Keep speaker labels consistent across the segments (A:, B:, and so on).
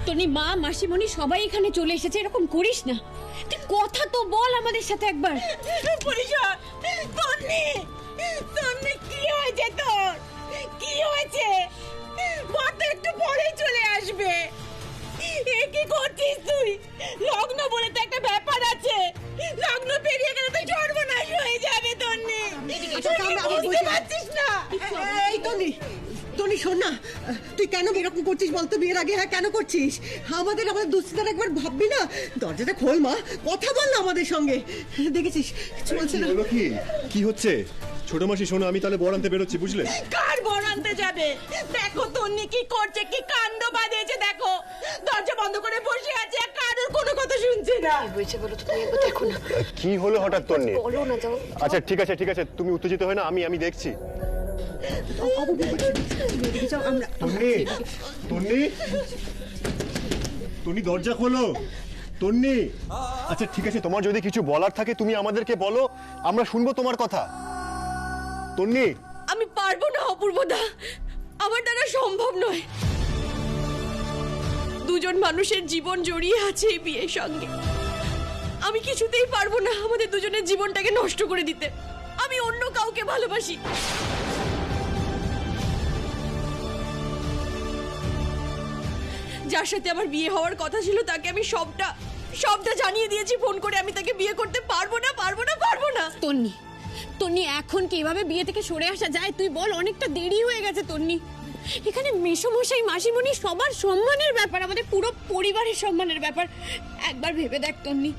A: তনি মা মাসিমণি সবাই এখানে চলে এসেছে, এরকম করিস না। তুই কথা তো বল আমাদের সাথে একবার।
B: পরিষদ তন্নি, তন্নি কি হয়েছে তোর? কি হয়েছে? বর তো একটু পরেই চলে আসবে। এ কি করছিস তুই? লগ্ন বলে তো একটা ব্যাপার আছে, লগ্ন পেরিয়ে গেলে তো সর্বনাশ হয়ে যাবে তন্নি। বুঝতে পারছিস না?
C: এই তনি, তনি শোন না, তুই কেন এরকম করছিস বলতো? বিয়ের আগে হ্যাঁ কেন করছিস? আমাদের দুশ্চিন্তার একবার ভাববি না? দরজাটা খোল মা, কথা বল না আমাদের সঙ্গে। দেখেছিস চলছে না।
D: কি হচ্ছে? ছোট মাসি শোনো, আমি তাহলে বর আনতে বেরোচ্ছি, বুঝলে?
B: কার বর আনতে যাবে? দেখো তন্নি কি করছে, কি কাণ্ড বাঁধিয়েছে দেখো। দরজা বন্ধ করে বসে আছে, আর কারোর কোনো কথা শুনছে না।
A: হয়েছে বলো তো, তুমি একবার দেখো না।
D: কি হলো হঠাৎ তন্নি?
A: বলো না, যাও।
D: আচ্ছা ঠিক আছে, তুমি উত্তেজিত হয় না, আমি দেখছি। তন্নি দরজা খোলো, তন্নি। আচ্ছা ঠিক আছে, তোমার যদি কিছু বলার থাকে তুমি আমাদেরকে বলো, আমরা শুনবো তোমার কথা। তন্নি,
A: আমি পারবো না অপূর্বদা, আমার দ্বারা সম্ভব নয়। দুজন মানুষের জীবন জড়িয়ে আছে এই বিয়ের সঙ্গে। আমি কিছুতেই পারবো না আমাদের দুজনের জীবনটাকে নষ্ট করে দিতে। আমি অন্য কাউকে ভালোবাসি। যার সাথে আমার বিয়ে হওয়ার কথা ছিল তাকে আমি সবটা জানিয়ে দিয়েছি ফোন করে। আমি তাকে বিয়ে করতে পারবো না। তন্নি এখন কিভাবে বিয়ে থেকে সরে আসা যায় তুই বল? অনেকটা দেরি হয়ে গেছে তন্নি। এখানে মেসোমশাই মাসিমণি সবার সম্মানের ব্যাপার, আমাদের পুরো পরিবারের সম্মানের ব্যাপার। একবার ভেবে দেখ তন্নি।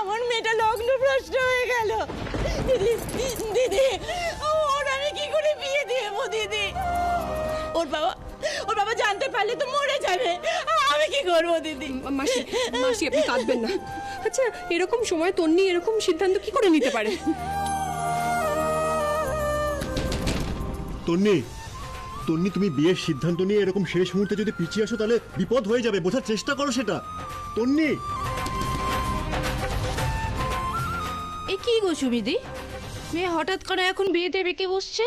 B: আমার মেয়েটা লগ্নভ্রষ্ট হয়ে গেল। দিদি ওর আমি কি করে বিয়ে দেবো দিদি? ওর বাবা জানতে পারলে তো মরে যাবে। আমি কি করবো দিদি?
E: মাসি আপনি কাঁদবেন না। আচ্ছা এরকম সময় তন্নি এরকম সিদ্ধান্ত কি করে নিতে পারে?
D: তন্নি, তুমি বিয়ের সিদ্ধান্ত নিয়ে এরকম শেষ মুহূর্তে যদি পিছিয়ে আসো তাহলে বিপদ হয়ে যাবে, বোঝার চেষ্টা করো সেটা। তন্নি,
F: এ কি গো সুমিদি, মেয়ে হঠাৎ করে এখন বিয়েতে বেঁকে বসছে?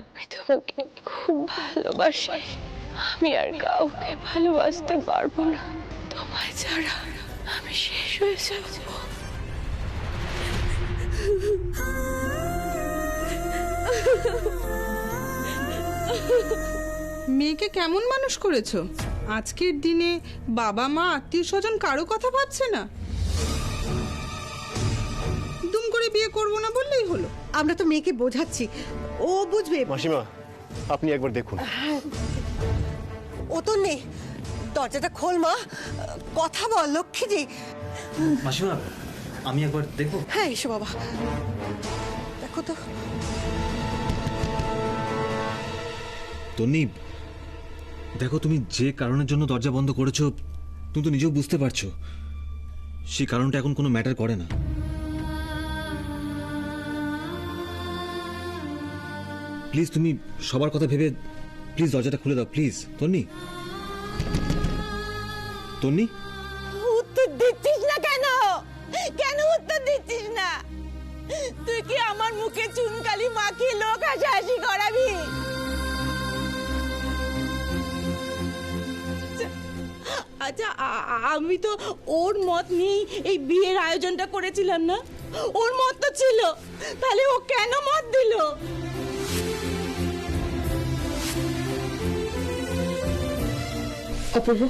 A: আমি তোমাকে খুব ভালোবাসি। আমি আর কাউকে ভালোবাসতে পারবো না। তোমায় ছাড়া আমি শেষ হয়ে যাবো।
E: মেয়েকে কেমন মানুষ করেছো? আজকের দিনে বাবা মা আত্মীয় স্বজন কারো কথা ভাবছে না। দুম করে বিয়ে করবো না বললেই হলো।
C: আমরা তো মেয়েকে বোঝাচ্ছি, ও বুঝবে।
D: মাসিমা আপনি একবার দেখুন।
C: ও তন্নি, দরজাটা খোল মা, কথা বল লক্ষ্মীজি।
G: মাসিমা আমি একবার দেখবো?
C: হ্যাঁ এসো বাবা, দেখো তো।
G: তন্নি দেখো, তুমি যে কারণের জন্য দরজা বন্ধ করেছো তুমি তো নিজেও বুঝতে পারছো। সেই কারণটা এখন কোনো ম্যাটার করে না। প্লিজ তুমি সবার কথা ভেবে প্লিজ দরজাটা খুলে দাও প্লিজ। তন্নি,
B: উত্তর দিচ্ছিস না কেন? কেন উত্তর দিচ্ছিস না? তুই কি আমার মুখে চুনকালি মাখিয়ে লোক হাসাহাসি করাবি? আচ্ছা আমি তো ওর মত নিয়েই এই বিয়ের আয়োজনটা করেছিলাম না? ওর মত তো ছিল, তাহলে ও কেন মত দিল?
A: অপূর্ব,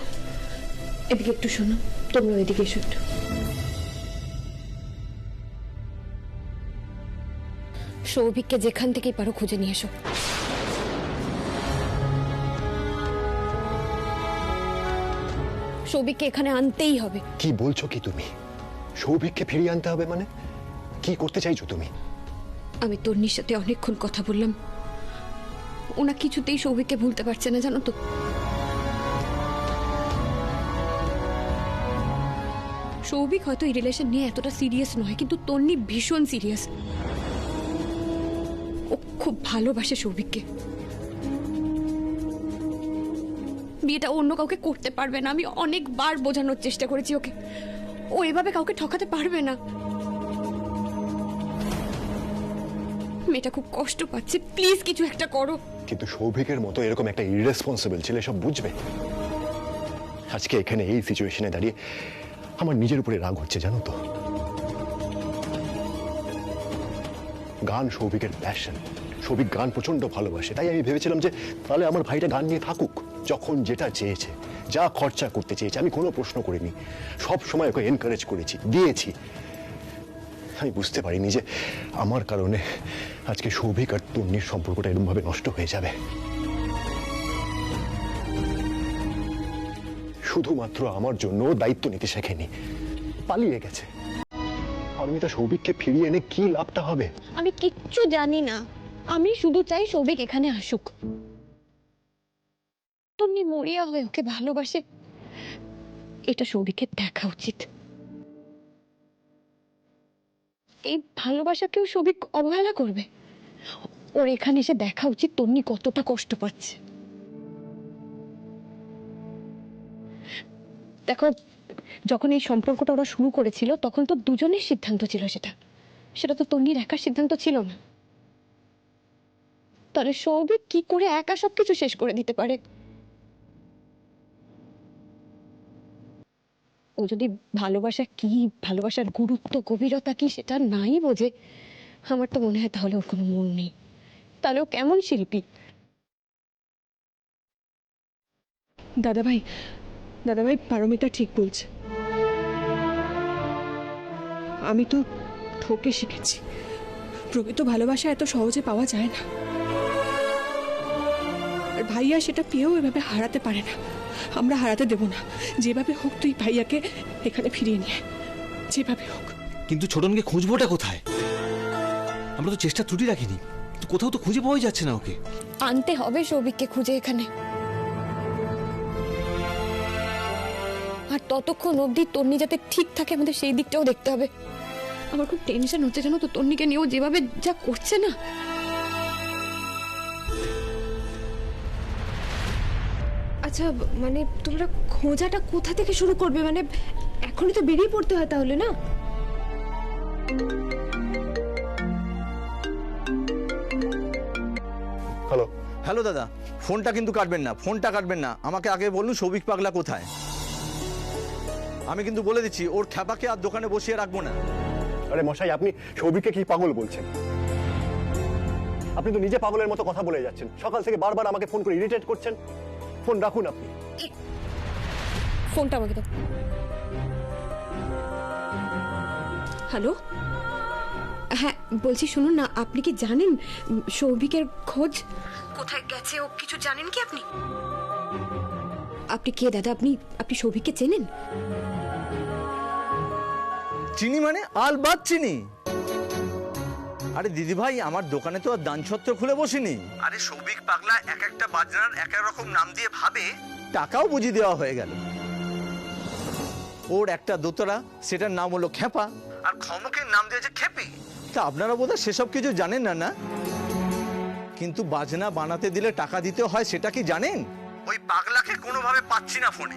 A: এদিকে একটু শোনো। তোমরা এদিকে এসো একটু। সৌভিককে যেখান থেকেই পারো খুঁজে নিয়ে এসো। সৌভিককে এখানে আনতেই হবে।
D: কি বলছো কি তুমি? সৌভিককে ফিরিয়ে আনতে হবে মানে? কি করতে চাইছো তুমি?
A: আমি তন্নির সাথে অনেকক্ষণ কথা বললাম, ওনা কিছুতেই সৌভিককে ভুলতে পারছে না, জানো তো। সৌভিক হয়তো এই রিলেশন নিয়ে এতটা সিরিয়াস নয়, কিন্তু তন্নি ভীষণ সিরিয়াস। ও খুব ভালোবাসে সৌভিককে। বিয়েটা অন্য কাউকে করতে পারবে না। আমি অনেকবার বোঝানোর চেষ্টা করেছি ওকে, ও এভাবে কাউকে ঠকাতে পারবে না। মেয়েটা খুব কষ্ট পাচ্ছে, প্লিজ কিছু একটা করো।
D: কিন্তু সৌভিকের মতো এরকম একটা ইররেসপন্সিবল ছেলে সব বুঝবে? আজকে এখানে এই সিচুয়েশনে দাঁড়িয়ে আমার নিজের উপরে রাগ হচ্ছে, জানো তো। গান সৌভিকের প্যাশন, সৌভিক গান প্রচন্ড ভালোবাসে, তাই আমি ভেবেছিলাম যে তাহলে আমার ভাইটা গান নিয়ে থাকুক, যখন যেটা চেয়েছে, যা খরচা করতে চেয়েছে আমি কোনো প্রশ্ন করিনি, সব সময় ওকে এনকারেজ করেছি, দিয়েছি। আমি বুঝতে পারিনি যে আমার কারণে আজকে সৌভিক আর তন্নির সম্পর্কটা এরকম ভাবে নষ্ট হয়ে যাবে। শুধুমাত্র আমার জন্য দায়িত্ব নিতে শেখেনি, পালিয়ে গেছে। অর্মিতা, সৌভিককে ফিরিয়ে এনে কি লাভটা হবে?
A: আমি কিচ্ছু জানি না, আমি শুধু চাই সৌভিক এখানে আসুক। তুমি মরিয়া হয়ে ওকে ভালোবাসে, এটা সৌভিকের দেখা উচিত। এই ভালোবাসাকেও সৌভিক অবহেলা করবে? ওর এখানে এসে দেখা উচিত তন্নি কতটা কষ্ট পাচ্ছে। দেখো, যখন এই সম্পর্কটা ওরা শুরু করেছিল তখন তো দুজনের সিদ্ধান্ত ছিল, সেটা তো তন্নির একার সিদ্ধান্ত ছিল না। তাহলে সৌভিক কি করে একা সবকিছু শেষ করে দিতে পারে? ও যদি ভালোবাসা কি, ভালোবাসার গুরুত্ব গভীরতা কি সেটা নাই বোঝে, আমার তো মনে হয় তাহলে ওর কোনো মন নেই। তাহলে ও কেমন শিল্পী?
H: দাদাভাই, পারমিতা ঠিক বলছে। আমি তো ঠকে শিখেছি, প্রকৃত ভালোবাসা এত সহজে পাওয়া যায় না। আর ভাইয়া সেটা পেয়েও এভাবে হারাতে পারে না। আমরা হারাতে দেব না। যেভাবে হোক তুই ভাইয়াকে এখানে ফিরিয়ে নিয়ে, যেভাবে হোক।
G: কিন্তু ছোটনকে খুঁজবোটা কোথায়? আমরা তো চেষ্টা ত্রুটি রাখিনি, তো কোথাও তো খুঁজে পাওয়াই যাচ্ছে না ওকে।
A: আনতে হবে সৌভিককে খুঁজে এখানে। আর ততক্ষণ অবধি তন্নি যাতে ঠিক থাকে আমাদের সেই দিকটাও দেখতে হবে। আমার খুব টেনশন হচ্ছে জানো তো, তন্নিকে নিয়েও যেভাবে যা করছে না।
H: আচ্ছা, মানে তোমরা খোঁজাটা কোথা থেকে শুরু করবে? মানে এখনই তো বেরিয়ে পড়তে হয় তাহলে, না?
D: হ্যালো
I: হ্যালো দাদা, ফোনটা কিন্তু কাটবেন না, ফোনটা কাটবেন না। আমাকে আগে বলুন সৌভিক পাগলা কোথায়। আমি কিন্তু বলে দিচ্ছি ওর খ্যাপাকে আর দোকানে বসিয়ে রাখবো না।
D: আরে মশাই, আপনি সৌভিককে কি পাগল বলছেন? আপনি তো নিজে পাগলের মতো কথা বলে যাচ্ছেন। সকাল থেকে বারবার আমাকে ফোন করে ইরিটেট করছেন। ফোন রাখুন আপনি।
A: ফোনটা আমাকে দাও। হ্যালো, হ্যাঁ বলছি, শুনুন না, আপনি কি জানেন সৌভিকের খোঁজ কোথায় গেছে? ও কিছু জানেন কি আপনি? আপনি কে দাদা? আপনি সৌভিককে চেনেন?
I: চিনি মানে আলবাত চিনি। আরে দিদি ভাই, আমার দোকানে তো আর দানছত্র খুলে বসিনি। আরে সৌভিক পাগলা এক একটা বাজনার এক এক রকম নাম দিয়ে ভাবে, টাকাও বুঝিয়ে দেওয়া হয়ে গেল। ওর একটা দোতরা, সেটার নাম হলো খেপা, আর খমকের নাম দিয়েছে খেপি। তা আপনারা বোধহয় সেসব কিছু জানেন না, না? কিন্তু বাজনা বানাতে দিলে টাকা দিতে হয়, সেটা কি জানেন? ওই পাগলাকে কোনোভাবে পাচ্ছি না ফোনে।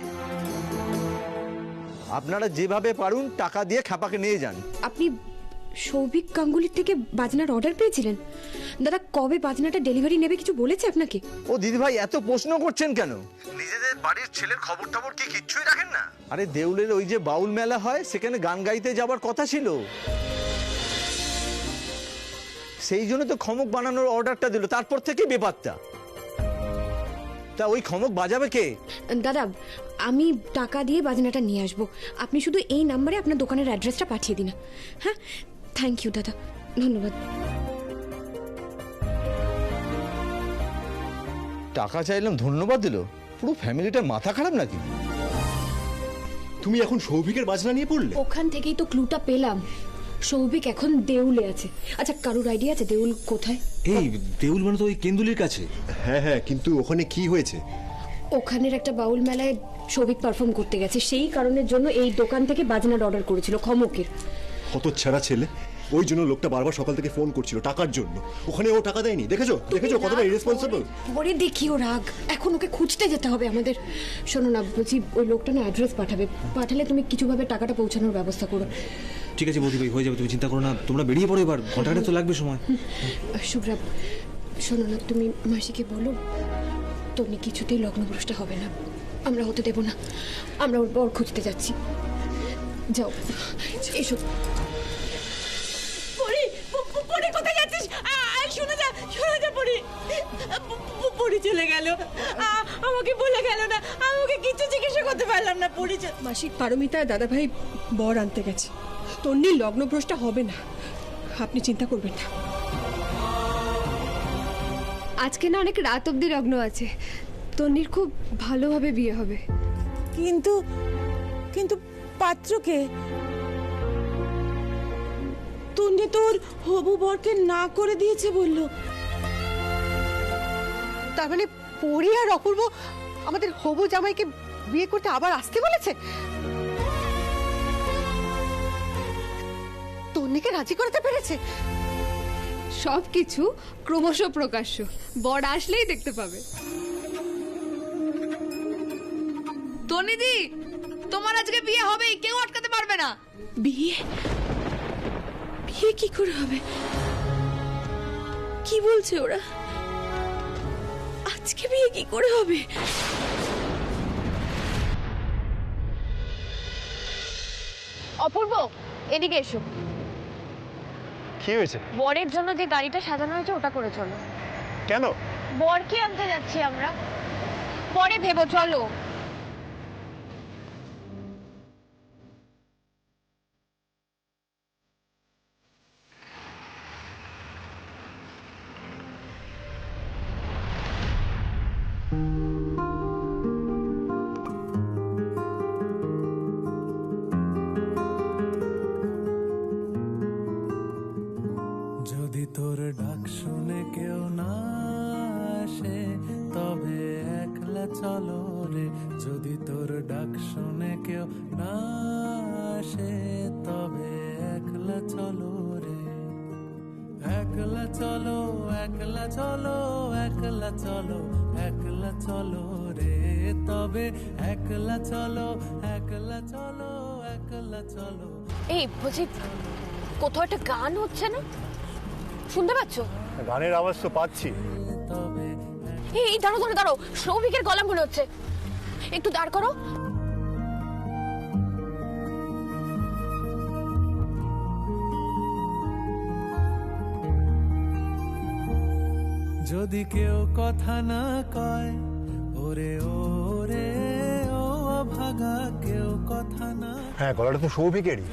I: আপনারা যেভাবে পারুন টাকা দিয়ে খেপাকে নিয়ে যান।
A: আপনি সৌভিক গাঙ্গুলির থেকে বাজনার অর্ডার পেয়েছিলেন? দাদা, কবে বাজনাটা ডেলিভারি নেবে কিছু বলেছে আপনাকে?
I: ও দিদি ভাই, এত প্রশ্ন করছেন কেন? নিজেদের বাড়ির ছেলের খবর টবর কি কিচ্ছুই রাখেন না? আরে দেউলের ওই যে বাউল মেলা হয়, সেখানে গান গাইতে যাবার কথা ছিল, সেই জন্য তো খমক বানানোর অর্ডারটা দিল। তারপর থেকে বেপাত্তা। তা ওই খমক বাজাবে কে?
A: দাদা, আমি টাকা দিয়ে বাজনাটা নিয়ে আসবো। আপনি শুধু এই নাম্বারে আপনার দোকানের অ্যাড্রেসটা পাঠিয়ে দিন। হ্যাঁ, থ্যাংক ইউ দাদা, ধন্যবাদ।
I: টাকা চাইলাম, ধন্যবাদ দিল? পুরো ফ্যামিলিটার মাথা খারাপ নাকি?
D: তুমি এখন সৌভিকের বাজনা নিয়ে পড়লে?
A: ওখান থেকেই তো ক্লুটা পেলাম। সৌভিক এখন দেউলে আছে। আচ্ছা, কারোর আইডিয়া আছে দেউল কোথায়?
G: এই দেউল মানে তো ওই কেন্দুলির কাছে।
D: হ্যাঁ হ্যাঁ, কিন্তু ওখানে কি হয়েছে?
A: ওখানের একটা বাউল মেলায় সৌভিক পারফর্ম করতে গেছে, সেই কারণের জন্য এই দোকান থেকে বাজনার অর্ডার করেছিল খমকের।
D: হতচ্ছাড়া ছেলে, ওই জন্য লোকটা বারবার সকাল থেকে ফোন করছিল টাকার জন্য, ওখানে ও টাকা দেয়নি। দেখেছো দেখেছো কতটা ইরেসপন্সিবল।
A: পরে দেখিও রাগ, এখন ওকে খুঁজতে যেতে হবে আমাদের। শোনো না, বলছি ওই লোকটা না অ্যাড্রেস পাঠালে তুমি কিছুভাবে টাকাটা পৌঁছানোর ব্যবস্থা করো।
G: ঠিক আছে বৌদি ভাই, হয়ে যাবে, তুমি চিন্তা করো না। তোমরা বেরিয়ে পড়ো এবার, ঘন্টাখানেক তো লাগবে সময়।
A: শুভ্রা শোনো না, তুমি মাসিকে বলো তন্নি কিছুতেই লগ্নভ্রষ্ট হবে না, আমরা হতে দেব না। আমরা ওর বর খুঁজতে যাচ্ছি। যাও এসো।
B: পরি পরি কোথায় যাচ্ছিস? শুনে যা পরি। পরি চলে গেল, আমাকে বলে গেল না, আমাকে কিছু জিজ্ঞাসা করতে পারলাম না। পরি
H: মাসিক পারমিতা দাদাভাই বর আনতে গেছে, তন্নির লগ্নভ্রষ্টা হবে না, আপনি চিন্তা করবেন না।
A: আজকে না অনেক রাত অবধি লগ্ন আছে, তন্নির খুব ভালোভাবে বিয়ে হবে।
B: কিন্তু কিন্তু পাত্রকে তন্নি তোর হবু বরকে না করে দিয়েছে বললো।
C: তার মানে পরি আর অপূর্ব আমাদের হবু জামাইকে বিয়ে করতে আবার আসতে বলেছে? তন্নিকে রাজি করতে পেরেছে?
A: সবকিছু ক্রমশ প্রকাশ্য, বর আসলেই দেখতে পাবে।
F: তনিদি, তোমার আজকে বিয়ে হবেই, কেউ আটকাতে পারবে না।
H: বিয়ে? বিয়ে কি করে হবে? কি বলছে ওরা? আজকে বিয়ে কি করে হবে?
A: অপূর্ব এদিকে এসো।
D: কি হয়েছে?
A: বরের জন্য যে গাড়িটা সাজানো হয়েছে ওটা করে চলো।
D: কেন?
A: বরকে আনতে যাচ্ছি আমরা, পরে ভেবো, চলো।
J: যদি তোর ডাক শুনে কেউ না আসে তবে একলা চলো রে, যদি তোর ডাক শুনে কেউ না আসে তবে একলা চলো রে, একলা চলো একলা চলো একলা চলো একলা চলো রে, তবে একলা চলো একলা চলো একলা চলো।
A: এই বলছি, কোথাও একটা গান হচ্ছে না, শুনতে পাচ্ছ?
D: গানের আওয়াজ তো পাচ্ছি।
A: এই দাঁড়ো দাঁড়ো দাঁড়ো, সৌভিকের গলা মনে হচ্ছে, একটু দাঁড় করো।
J: যদি কেউ কথা না কয় ওরে ওরে ও ভাগা, কেউ কথা না।
D: হ্যাঁ, গলাটা তো সৌভিকেরই।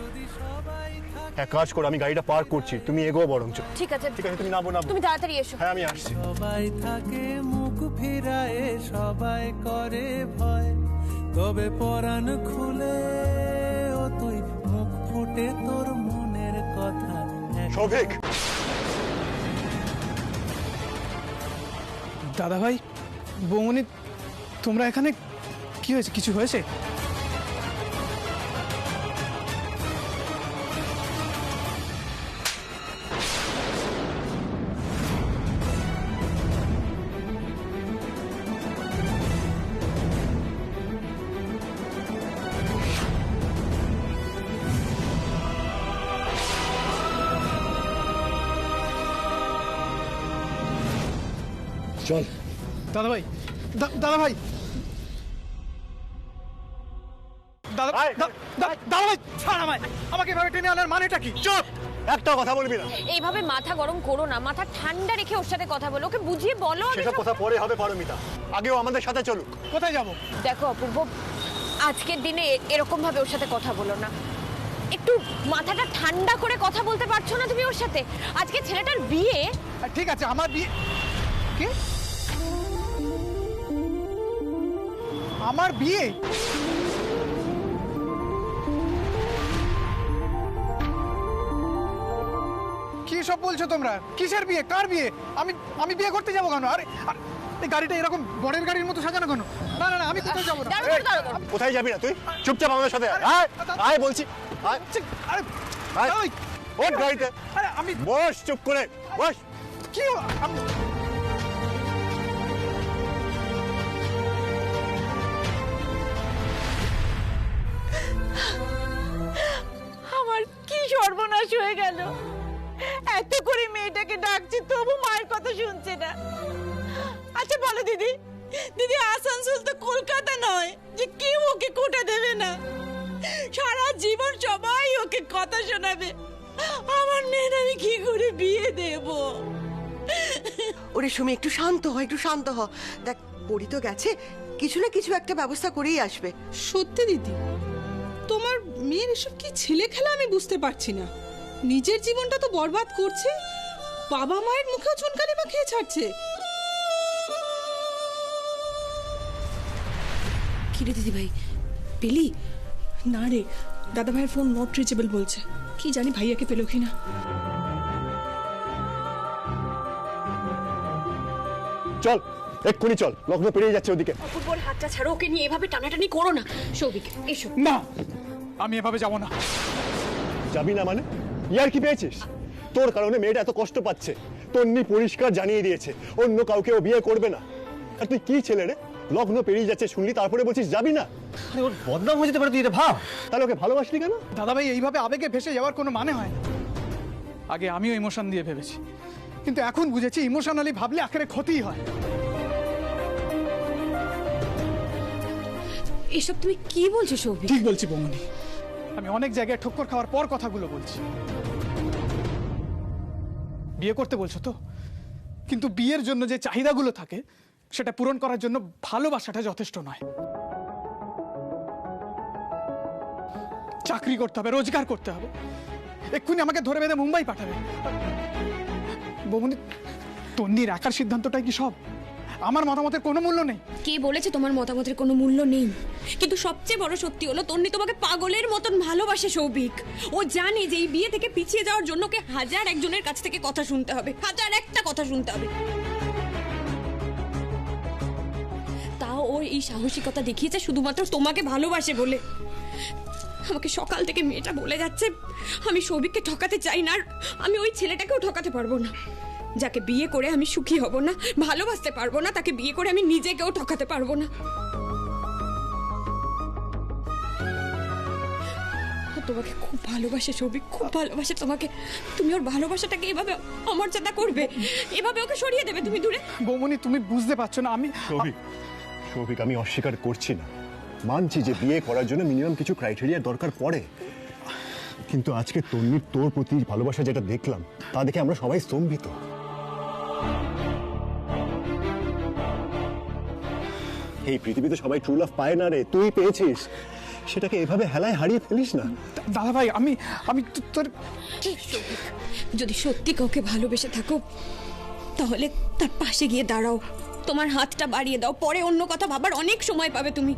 D: এক কাজ করো, আমি গাড়িটা পার্ক করছি, তুমি এগো বরঞ্চ।
A: ঠিক আছে
D: ঠিক আছে, তুমি নামো।
A: তুমি তাড়াতাড়ি এসো।
D: হ্যাঁ আমি আসছি।
J: সবাই থাকে মুখ ফিরায়, সবাই করে ভয়, তবে পরাণ খুলে ও তুই মুখ ফুটে তোর মনের কথা।
D: সৌভিক!
K: দাদা ভাই, বৌমনি, তোমরা এখানে? কি হয়েছে? কিছু হয়েছে?
D: চল
K: দাদা ভাই, দাদা ভাই, দাদা ভাই, ছাড় আমায়। আমাকে এভাবে টেনে আনার মানেটা কি?
D: চুপ! একটা কথা বলবি না।
A: এইভাবে মাথা গরম করো না, মাথা ঠান্ডা রেখে ওর সাথে কথা বলো, ওকে বুঝিয়ে বলো।
D: সেসব কথা পরে হবে পারমিতা, আগেও আমাদের সাথে চলুক।
K: কোথায় যাব?
A: দেখো অপূর্ব, আজকের দিনে এরকম ভাবে ওর সাথে কথা বলো না, একটু মাথাটা ঠান্ডা করে কথা বলতে পারছো না তুমি ওর সাথে? আজকে ছেলেটার বিয়ে।
K: ঠিক আছে, আমার বিয়ে? কি? আমার বিয়ে? কি সব বলছো তোমরা? কিসের বিয়ে? কার বিয়ে? আমি বিয়ে করতে যাবো কেন? আরে এই গাড়িটা এরকম বড়ের গাড়ির মতো সাজানো কেন? না না না, আমি কোথাও যাবো না।
D: কোথায় যাবি না তুই? চুপচাপ আমাদের সাথে আয়, আয় বলছি।
K: আরে
D: ওঠ গাড়িতে।
K: আরে আমি
D: বস, চুপ করে বস।
K: কি হলো?
B: আমার কি সর্বনাশ হয়ে গেল! এত করে মেয়েটাকে ডাকছি তবু মায়ের কথা শুনছে না। আচ্ছা বলো দিদি, দিদি আসানসোল তো কলকাতা নয় যে কেউ ওকে কোটা দেবে না। সারা জীবন সবাই ওকে কথা শোনাবে। আমার মেয়ের আমি কি করে বিয়ে দেব?
C: ওরে সুমি, একটু শান্ত হ, একটু শান্ত হ। দেখ, পড়ি তো গেছে, কিছু না কিছু একটা ব্যবস্থা করেই আসবে।
E: সত্যি দিদি, তোমার মেয়ের এসব কি ছেলে খেলা আমি বুঝতে পারছি না। নিজের জীবনটা তো বরবাদ করছে, বাবা মায়ের মুখেও চুনকালি বা খেয়ে ছাড়ছে।
H: কিরে দিদি ভাই, পেলি? না রে, দাদা ভাইয়ের ফোন নট রিচেবল বলছে। কি জানি ভাইয়াকে পেলো কিনা।
D: চল, এক্ষুনি চল, লগ্ন পেরিয়ে যাচ্ছে ওদিকে।
A: অপূর্বর হাতটা ছাড়ো, ওকে নিয়ে এভাবে টানাটানি করো না। সৌভিক, এসো।
K: না, আমি এভাবে যাব না।
D: যাবি না মানে? ইয়ার কি পেয়েছিস? তোর কারণে মেয়েটা এত কষ্ট পাচ্ছে। তন্নি পরিষ্কার জানিয়ে দিয়েছে অন্য কাউকে ও বিয়ে করবে না। আর তুই কি ছেলে রে? লগ্ন পেরিয়ে যাচ্ছে শুনলি, তারপরে বলছিস যাবি না?
G: ওর বদনাম হয়ে যেতে পারে, তুই এটা ভাব।
D: তাহলে ওকে ভালোবাসলি কেন?
K: দাদা ভাই, এইভাবে আবেগে ভেসে যাওয়ার কোনো মানে হয় না। আগে আমিও ইমোশন দিয়ে ভেবেছি, কিন্তু এখন বুঝেছি ইমোশনালি ভাবলে আখেরে ক্ষতি হয়।
A: এসব তুমি কি বলছো সৌভিক?
K: ঠিক বলছি বৌমনি, আমি অনেক জায়গায় ঠক্কর খাওয়ার পর কথাগুলো বলছি। বিয়ে করতে বলছো তো, কিন্তু বিয়ের জন্য যে চাহিদাগুলো থাকে সেটা পূরণ করার জন্য ভালোবাসাটা যথেষ্ট নয়। চাকরি করতে হবে, রোজগার করতে হবে, এক্ষুনি আমাকে ধরে বেঁধে মুম্বাই পাঠাবে। বৌমনি, তন্নির একার সিদ্ধান্তটাই কি সব? আমার মতামতের কোনো মূল্য নেই?
A: কে বলেছে তোমার মতামতের কোনো মূল্য নেই? কিন্তু সবচেয়ে বড় সত্যি হলো তন্নি তোমাকে পাগলের মতন ভালোবাসে সৌভিক। ও জানে যে এই বিয়ে থেকে পিছিয়ে যাওয়ার জন্য ওকে হাজার একজনের কাছ থেকে কথা শুনতে হবে, হাজার একটা কথা শুনতে হবে। তাও ও এই সাহসিকতা দেখিয়েছে শুধুমাত্র তোমাকে ভালোবাসে বলে। আমাকে সকাল থেকে মেয়েটা বলে যাচ্ছে আমি সৌভিককে ঠকাতে চাই না, আর আমি ওই ছেলেটাকেও ঠকাতে পারবো না। যাকে বিয়ে করে আমি সুখী হব না, ভালোবাসতে পারবো না, তাকে বিয়ে করে আমি নিজেকেও ঠকাতে পারবো না। তোমাকে খুব ভালোবাসে সৌভিক, খুব ভালোবাসে তোমাকে। তুমি ওর ভালোবাসাটাকে এভাবে অমর্যাদা করবে, এভাবে ওকে সরিয়ে দেবে তুমি দূরে?
K: বৌমনি, তুমি বুঝতে পারছো না।
D: সৌভিক, আমি অস্বীকার করছি না, মানছি যে বিয়ে করার জন্য মিনিমাম কিছু ক্রাইটেরিয়ার দরকার পড়ে। কিন্তু আজকে তন্নির তোর প্রতি ভালোবাসা যেটা দেখলাম, তা দেখে আমরা সবাই স্তম্ভিত। এই পৃথিবীতে সবাই ট্রু লাভ পায় না রে, তুই পেয়েছিস। সেটাকে এভাবে হেলায় হারিয়ে ফেলিস না।
K: দাদা ভাই, আমি তোর
A: যদি সত্যি কাউকে ভালোবেসে থাকো তাহলে তার পাশে গিয়ে দাঁড়াও, তোমার হাতটা বাড়িয়ে দাও, পরে অন্য কথা ভাবার অনেক সময় পাবে তুমি।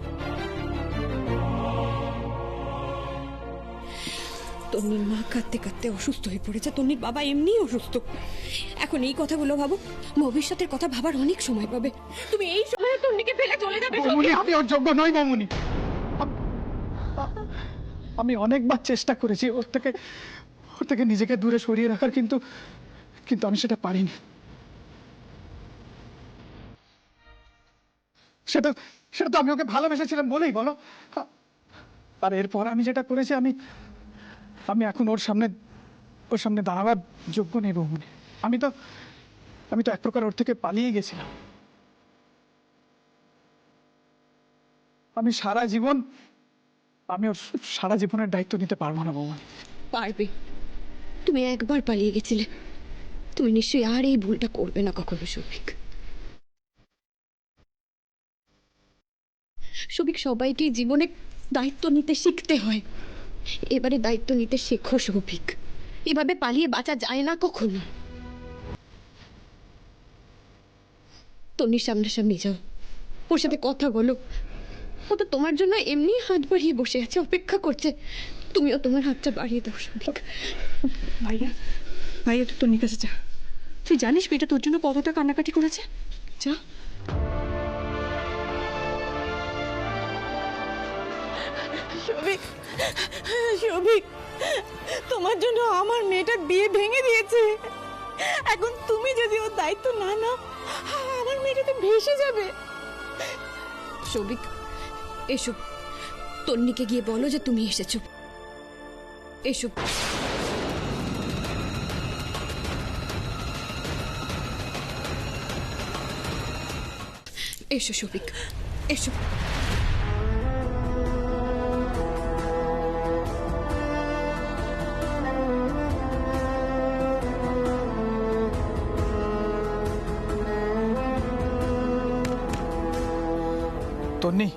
A: তন্নির মা কাঁদতে কাঁদতে অসুস্থ হয়ে পড়েছে, তন্নির বাবা এমনিই অসুস্থ। এখন এই কথাগুলো ভাবো, ভবিষ্যতের কথা ভাবার অনেক সময় পাবে। তুমি এই সময় তন্নিকে ফেলে চলে যাবে?
K: আমি ওর যোগ্য নই বৌমনি। আমি অনেকবার চেষ্টা করেছি ওর থেকে নিজেকে দূরে সরিয়ে রাখার, কিন্তু আমি সেটা পারিনি। সেটা তো আমি ওকে ভালোবেসেছিলাম বলেই বলো। আর এরপর আমি যেটা করেছি, আমি এখন ওর সামনে দাঁড়াবার যোগ্য নেই বৌমনি। আমি তো এক প্রকার ওর থেকে পালিয়ে গেছিলাম। আমি ওর সারা জীবনের দায়িত্ব নিতে পারবো না বৌমনি।
A: পারবে। তুমি একবার পালিয়ে গেছিলে, তুমি নিশ্চয়ই আর এই ভুলটা করবে না কখনো সৌভিক। সৌভিক, সবাইকে জীবনে দায়িত্ব নিতে শিখতে হয়। এবারে দায়িত্ব নিতে শেখো সৌভিক, এভাবে পালিয়ে বাঁচা যায় না কখনো। তন্নির সামনাসামনি যাও, ওর সাথে কথা বলো। ও তো তোমার জন্য এমনি হাত বাড়িয়ে বসে আছে, অপেক্ষা করছে। তুমিও তোমার হাতটা বাড়িয়ে দাও সৌভিক।
H: ভাইয়া তুই তন্নির কাছে যা। তুই জানিস মেয়েটা তোর জন্য কতটা কান্নাকাটি করেছে? যা।
B: সৌভিক, তোমার জন্য আমার মেয়েটার বিয়ে ভেঙে দিয়েছে। এখন তুমি যদি ওর দায়িত্ব না নাও, আমার মেয়েটা তো ভেসে যাবে।
A: সৌভিক, এসো, তন্নিকে গিয়ে বলো যে তুমি এসেছো। এসো। এসো সৌভিক, এসো।
K: তন্নি,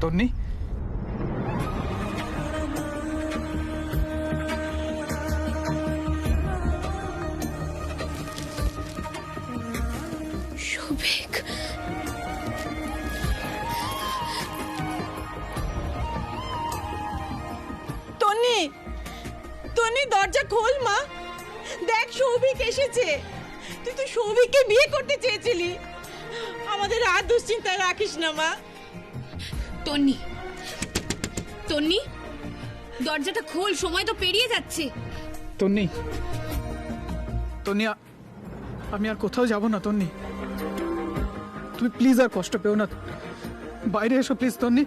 K: তন্নি,
A: সৌভিক,
B: তন্নি, তন্নি দরজা খোল মা। দেখ সৌভিক এসেছে। তুই তো সৌভিককে বিয়ে করতে চেয়েছিলি। আমাদের আর দুশ্চিন্তায় রাখিস না মা।
A: তন্নি, তন্নি, দরজাটা খোল, সময় তো পেরিয়ে যাচ্ছে।
K: তন্নি, তন্নি, আমি আর কোথাও যাব না তন্নি। তুমি প্লিজ আর কষ্ট পেও না, বাইরে এসো প্লিজ তন্নি।